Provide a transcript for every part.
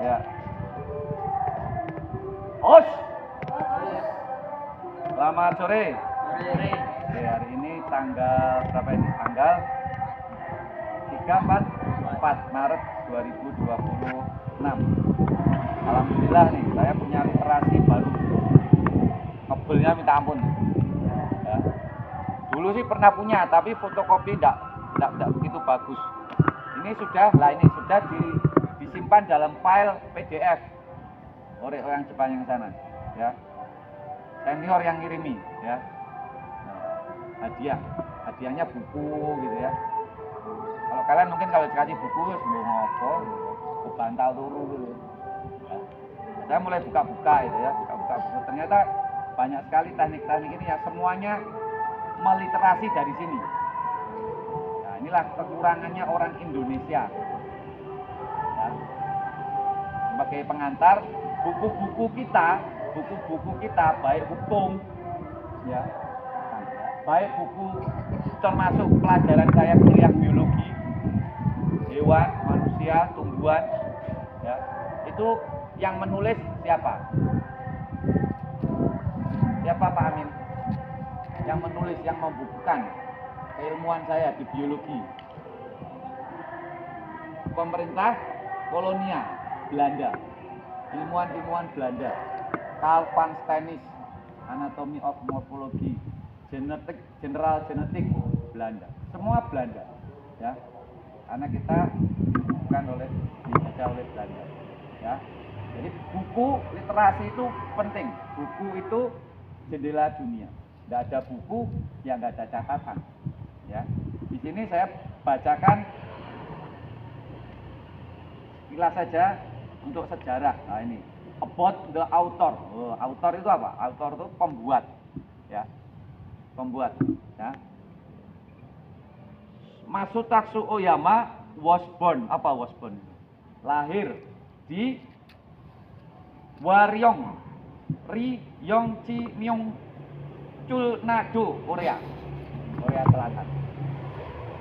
Ya. Os. Selamat sore. Sore. Oke, hari ini tanggal berapa ini? Tanggal 4 Maret 2026. Alhamdulillah nih, saya punya literasi baru. Ngebelnya minta ampun. Ya. Dulu sih pernah punya, tapi fotokopi enggak begitu bagus. Ini sudah disimpan dalam file PDF oleh orang Jepang yang sana, ya. Senior yang ngirimi, ya. Hadiahnya buku gitu ya. Kalau kalian mungkin kalau dikasih buku sebelum ngopo, kebantal turu gitu. Ya. Saya mulai buka-buka itu ya, buka buku. Ternyata banyak sekali teknik-teknik ini ya, semuanya meliterasi dari sini. Nah, inilah kekurangannya orang Indonesia. Ya. Sebagai pengantar, buku-buku kita baik hukum, ya, baik buku termasuk pelajaran saya kuliah biologi, hewan, manusia, tumbuhan, ya, itu yang menulis siapa? Siapa Pak Amin? Yang menulis, yang membukukan keilmuan saya di biologi. Pemerintah kolonial Belanda, ilmuwan Belanda, Carl van Steenis, Anatomy of Morphology, General Genetic Belanda, semua Belanda, ya, karena kita bukan dijajah oleh Belanda, ya. Jadi buku literasi itu penting, buku itu jendela dunia. Nggak ada buku yang nggak ada catatan, ya. Di sini saya bacakan kilas saja untuk sejarah. Nah ini about the author. Author itu apa? Author itu pembuat, ya, pembuat, ya. Masutaka Oyama was born. Apa was born? Lahir di Ryongchi-myung, Chulnado, Korea Selatan.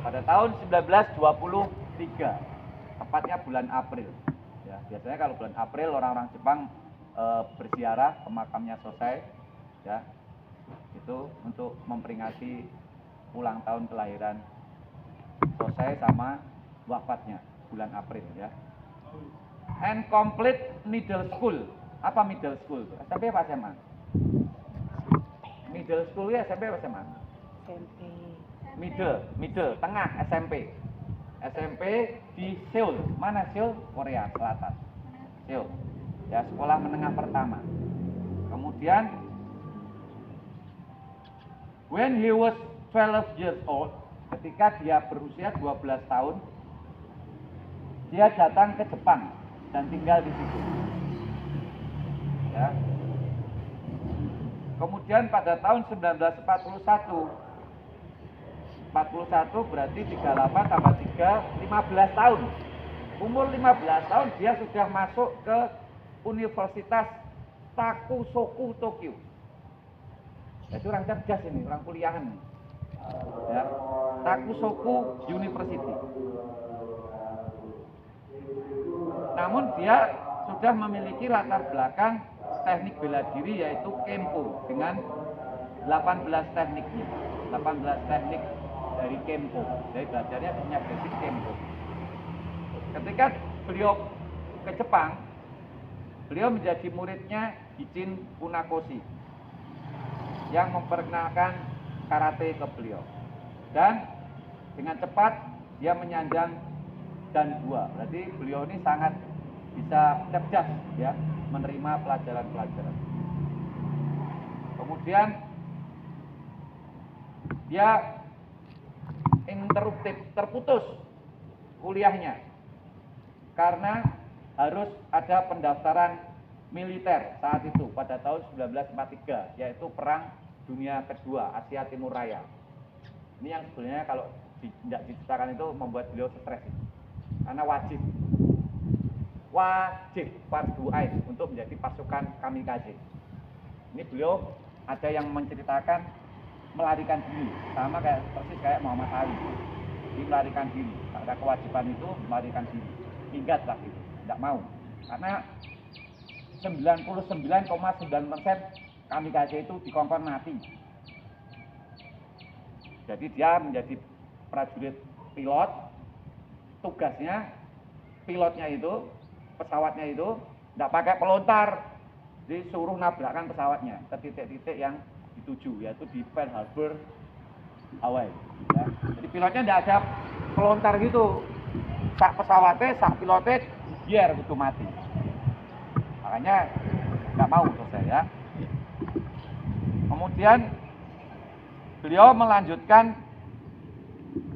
Pada tahun 1923, tepatnya bulan April. Ya, biasanya kalau bulan April orang-orang Jepang berziarah ke makamnya Sosei, ya, itu untuk memperingati ulang tahun kelahiran Sosei sama wafatnya bulan April, ya. And complete middle school. Apa middle school? SMP apa SMA? Middle school ya SMP apa SMA? SMP. Middle, tengah SMP. SMP di Seoul. Mana Seoul? Korea Selatan. Seoul. Ya, sekolah menengah pertama. Kemudian when he was 12 years old, ketika dia berusia 12 tahun, dia datang ke Jepang dan tinggal di situ. Ya. Kemudian pada tahun 1941 berarti 38 tambah 3, 15 tahun. Umur 15 tahun dia sudah masuk ke Universitas Takusoku Tokyo. Jadi orang cerdas ini, orang kuliahan. Ya. Takusoku University. Namun dia sudah memiliki latar belakang teknik bela diri yaitu Kempo dengan 18 tekniknya. 18 teknik dari Kempo. Jadi belajarnya punya basic Kempo. Ketika beliau ke Jepang, beliau menjadi muridnya Gichin Funakoshi yang memperkenalkan karate ke beliau. Dan dengan cepat dia menyanjang dan dua. Berarti beliau ini sangat bisa cerdas, ya, menerima pelajaran-pelajaran. Kemudian dia terputus kuliahnya karena harus ada pendaftaran militer saat itu pada tahun 1943, yaitu Perang Dunia Kedua Asia Timur Raya. Ini yang sebenarnya kalau tidak diceritakan itu membuat beliau stres, karena wajib fardu ain untuk menjadi pasukan kamikaze. Ini beliau ada yang menceritakan melarikan diri, sama persis kayak Muhammad Ali. Dia melarikan diri, ada kewajiban itu melarikan diri. Ingat lah itu, tidak mau. Karena 99,9% kamikaze itu dikongkon mati. Jadi dia menjadi prajurit pilot, tugasnya pilotnya itu, pesawatnya itu tidak pakai pelontar, disuruh nabrakkan pesawatnya ke titik-titik yang dituju, yaitu di Pearl Harbor, Hawaii. Ya. Jadi pilotnya tidak ada pelontar gitu, sak pesawatnya, sak pilotnya biar gitu mati. Makanya nggak mau selesai ya. Kemudian beliau melanjutkan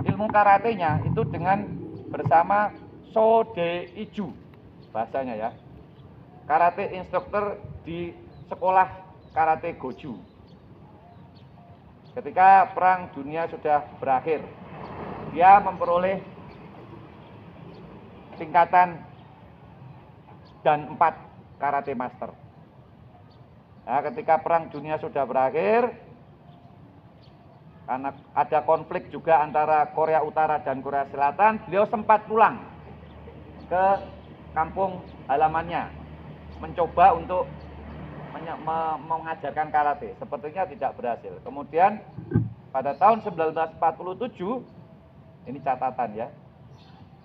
ilmu karatenya itu dengan bersama Sode Iju bahasanya ya, karate instruktur di sekolah karate Goju. Ketika perang dunia sudah berakhir, dia memperoleh tingkatan dan 4 karate master. Nah, ketika perang dunia sudah berakhir, karena ada konflik juga antara Korea Utara dan Korea Selatan, beliau sempat pulang ke kampung halamannya, mencoba untuk mengajarkan karate. Sepertinya tidak berhasil. Kemudian pada tahun 1947, ini catatan ya,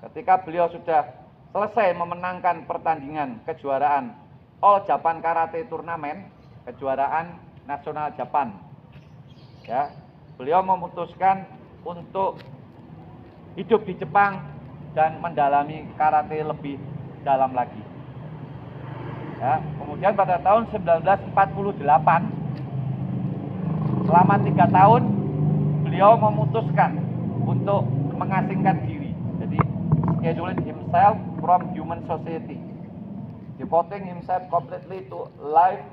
ketika beliau sudah selesai memenangkan pertandingan kejuaraan All Japan Karate Tournament, kejuaraan nasional Japan, ya, beliau memutuskan untuk hidup di Jepang dan mendalami karate lebih dalam lagi. Ya, kemudian pada tahun 1948, selama 3 tahun, beliau memutuskan untuk mengasingkan diri. Jadi, scheduling himself from human society, devoting himself completely to life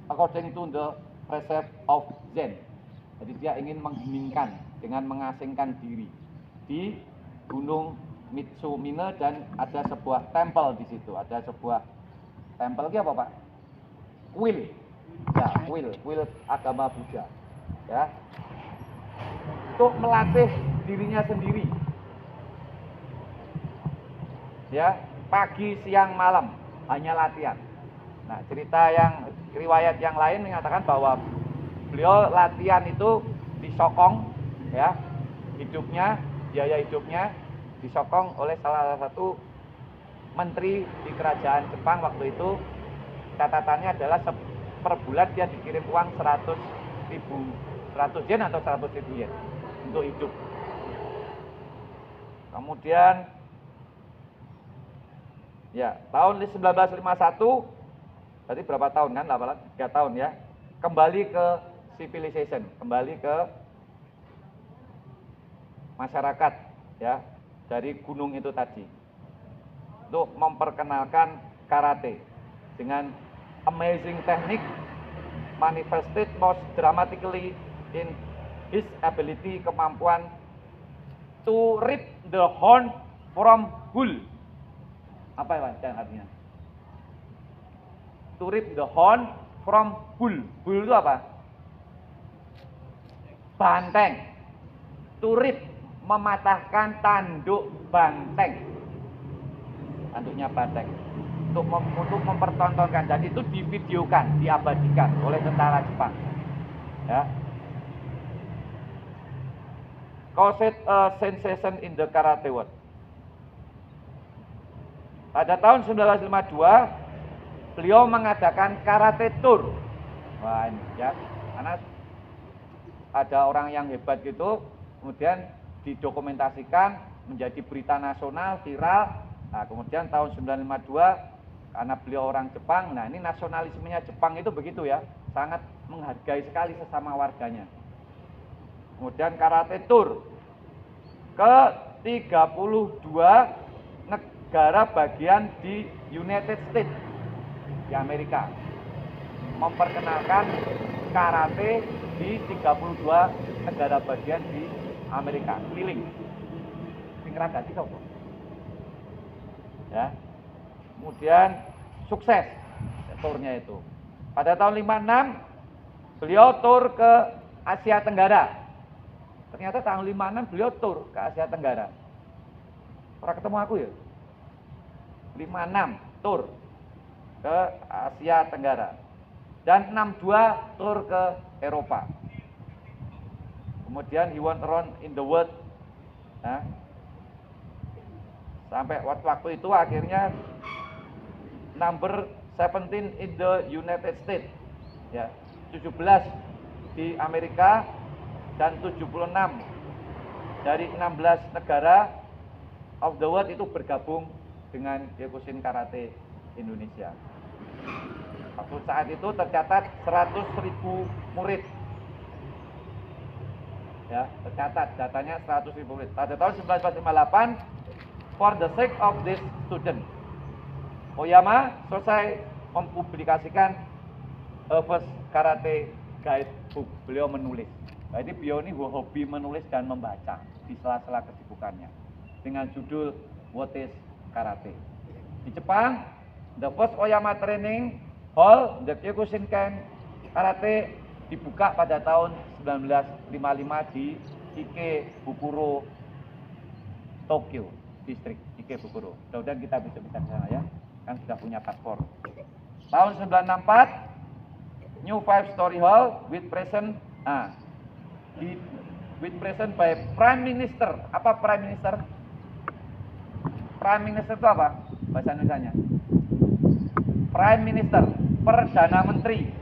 according to the precept of Zen. Jadi dia ingin mengheningkan dengan mengasingkan diri di Gunung Mitsumine, dan ada sebuah tempel di situ. Ada sebuah tempel itu apa Pak? Kuil, ya kuil agama Buddha, ya, untuk melatih dirinya sendiri, ya, pagi siang malam hanya latihan. Nah, cerita yang riwayat yang lain mengatakan bahwa beliau latihan itu disokong, ya, biaya hidupnya disokong oleh salah satu menteri di kerajaan Jepang waktu itu. Catatannya adalah per bulan dia dikirim uang 100 yen atau 100.000 yen untuk hidup. Kemudian ya, tahun 1951, berarti berapa tahun kan? 3 tahun ya. Kembali ke civilization, kembali ke masyarakat ya, dari gunung itu tadi, untuk memperkenalkan karate dengan amazing technique manifested most dramatically in his ability, kemampuan to rip the horn from bull. Apa ya artinya? To rip the horn from bull. Bull itu apa? Banteng. To rip, mematahkan tanduk banteng. Tanduknya banteng. Untuk mempertontonkan, dan itu divideokan, diabadikan oleh tentara Jepang. Ya. Caused a sensation in the karate world. Pada tahun 1952, beliau mengadakan karate tour. Wah, ini ya, karena ada orang yang hebat gitu, kemudian didokumentasikan menjadi berita nasional, viral. Nah, kemudian tahun 1952, karena beliau orang Jepang, nah ini nasionalismenya Jepang itu begitu ya, sangat menghargai sekali sesama warganya. Kemudian karate tour ke 32 negara bagian di United States, di Amerika, memperkenalkan karate di 32 negara bagian di Amerika, keliling. Sing ragati kok. Ya. Kemudian sukses turnya itu. Pada tahun 56 beliau tur ke Asia Tenggara. Ternyata tahun 56 beliau tur ke Asia Tenggara. Pernah ketemu aku ya? 56 tur ke Asia Tenggara. Dan 62 tur ke Eropa. Kemudian he went around in the world. Nah, sampai waktu itu akhirnya number 17 in the United States. Ya, 17 di Amerika dan 76 dari 16 negara of the world itu bergabung dengan Kyokushin Karate Indonesia. Waktu saat itu tercatat 100.000 murid. Ya, tercatat datanya 100.000 murid. Pada tahun 1958, for the sake of this student, Oyama selesai mempublikasikan first karate guidebook. Beliau menulis. Jadi beliau ini hobi menulis dan membaca di sela-sela kesibukannya dengan judul What is Karate. Di Jepang, the first Oyama Training Hall, the Kyokushinkan Karate dibuka pada tahun 1955 di Ikebukuro, Tokyo, distrik Ikebukuro. Mudah-mudahan kita bisa ke sana ya, kan sudah punya paspor. Tahun 1964, New Five Story Hall with present, with present by Prime Minister. Apa Prime Minister? Prime Minister itu apa bahasa Indonesianya? Prime Minister, Perdana Menteri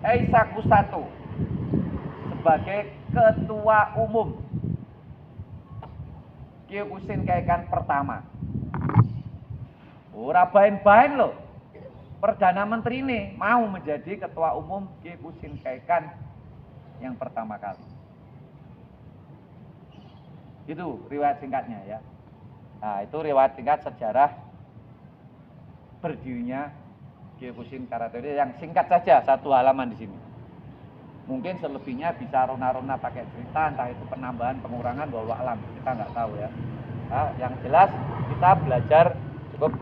Eisaku Sato sebagai Ketua Umum Kyokushin Kaikan pertama. Ora bain-bain loh. Perdana Menteri ini mau menjadi Ketua Umum Kyokushin Kaikan yang pertama kali. Itu riwayat singkatnya ya. Nah, itu riwayat singkat sejarah berdirinya Kyokushin Karate yang singkat saja, satu halaman di sini. Mungkin selebihnya bisa rona-rona pakai cerita, entah itu penambahan, pengurangan, wallahu alam, kita nggak tahu ya. Nah, yang jelas kita belajar cukup